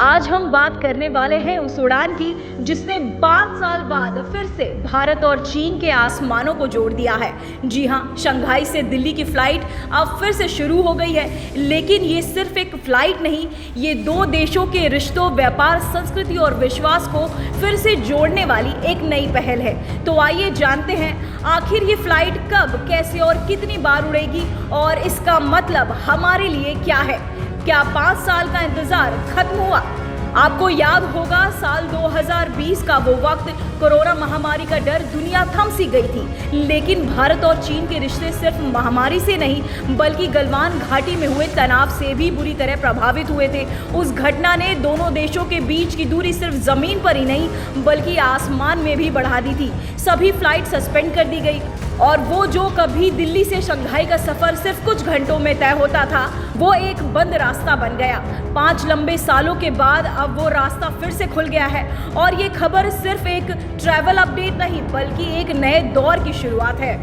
आज हम बात करने वाले हैं उस उड़ान की जिसने 5 साल बाद फिर से भारत और चीन के आसमानों को जोड़ दिया है। जी हां, शंघाई से दिल्ली की फ्लाइट अब फिर से शुरू हो गई है। लेकिन ये सिर्फ एक फ्लाइट नहीं, ये दो देशों के रिश्तों, व्यापार, संस्कृति और विश्वास को फिर से जोड़ने वाली एक नई पहल है। तो आइए जानते हैं आखिर ये फ्लाइट कब, कैसे और कितनी बार उड़ेगी और इसका मतलब हमारे लिए क्या है। क्या 5 साल का इंतजार खत्म हुआ? आपको याद होगा साल 2020 का वो वक्त, कोरोना महामारी का डर, दुनिया थम सी गई थी। लेकिन भारत और चीन के रिश्ते सिर्फ महामारी से नहीं बल्कि गलवान घाटी में हुए तनाव से भी बुरी तरह प्रभावित हुए थे। उस घटना ने दोनों देशों के बीच की दूरी सिर्फ जमीन पर ही नहीं बल्कि आसमान में भी बढ़ा दी थी। सभी फ्लाइट सस्पेंड कर दी गई और वो जो कभी दिल्ली से शंघाई का सफर सिर्फ कुछ घंटों में तय होता था, वो एक बंद रास्ता बन गया। 5 लंबे सालों के बाद अब वो रास्ता फिर से खुल गया है और ये खबर सिर्फ एक ट्रैवल अपडेट नहीं बल्कि एक नए दौर की शुरुआत है।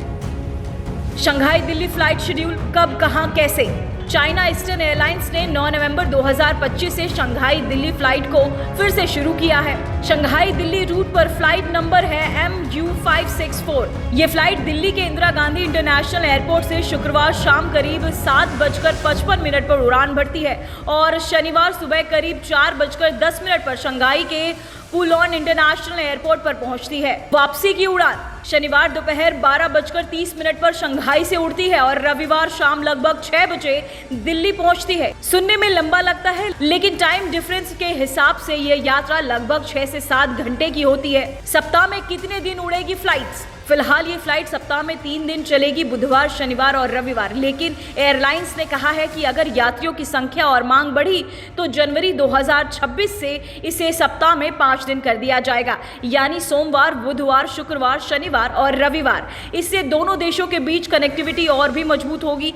शंघाई दिल्ली फ्लाइट शेड्यूल कब, कहां, कैसे? चाइना ईस्टर्न एयरलाइंस ने 9 नवंबर 2025 से शंघाई दिल्ली फ्लाइट को फिर से शुरू किया है। शंघाई दिल्ली रूट पर फ्लाइट नंबर है MU564। ये फ्लाइट दिल्ली के इंदिरा गांधी इंटरनेशनल एयरपोर्ट से शुक्रवार शाम करीब 7:55 पर उड़ान भरती है और शनिवार सुबह करीब 4:10 पर शंघाई के पुलॉन इंटरनेशनल एयरपोर्ट पर पहुंचती है। वापसी की उड़ान शनिवार दोपहर 12:30 पर शंघाई से उड़ती है और रविवार शाम लगभग 6 बजे दिल्ली पहुंचती है। सुनने में लंबा लगता है लेकिन टाइम डिफरेंस के हिसाब से ये यात्रा लगभग 6 से 7 घंटे की होती है। सप्ताह में कितने दिन उड़ेगी फ्लाइट्स? फिलहाल ये फ्लाइट सप्ताह में 3 दिन चलेगी, बुधवार, शनिवार और रविवार। लेकिन एयरलाइंस ने कहा है कि अगर यात्रियों की संख्या और मांग बढ़ी तो जनवरी 2026 से इसे सप्ताह में 5 दिन कर दिया जाएगा, यानी सोमवार, बुधवार, शुक्रवार, शनिवार और रविवार। इससे दोनों देशों के बीच कनेक्टिविटी और भी मजबूत होगी।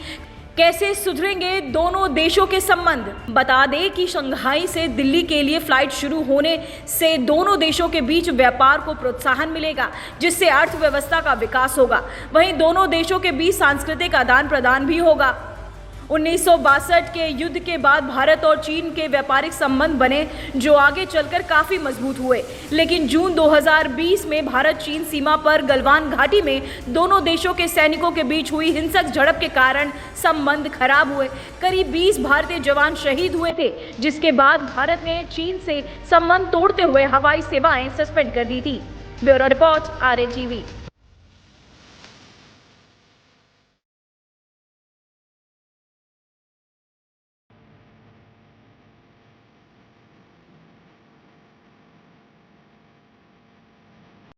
कैसे सुधरेंगे दोनों देशों के संबंध? बता दें कि शंघाई से दिल्ली के लिए फ्लाइट शुरू होने से दोनों देशों के बीच व्यापार को प्रोत्साहन मिलेगा, जिससे अर्थव्यवस्था का विकास होगा। वहीं दोनों देशों के बीच सांस्कृतिक आदान प्रदान भी होगा। 1962 के युद्ध के बाद भारत और चीन के व्यापारिक संबंध बने जो आगे चलकर काफी मजबूत हुए। लेकिन जून 2020 में भारत चीन सीमा पर गलवान घाटी में दोनों देशों के सैनिकों के बीच हुई हिंसक झड़प के कारण संबंध खराब हुए। करीब 20 भारतीय जवान शहीद हुए थे, जिसके बाद भारत ने चीन से संबंध तोड़ते हुए हवाई सेवाएं सस्पेंड कर दी थी। Bureau report, RATV।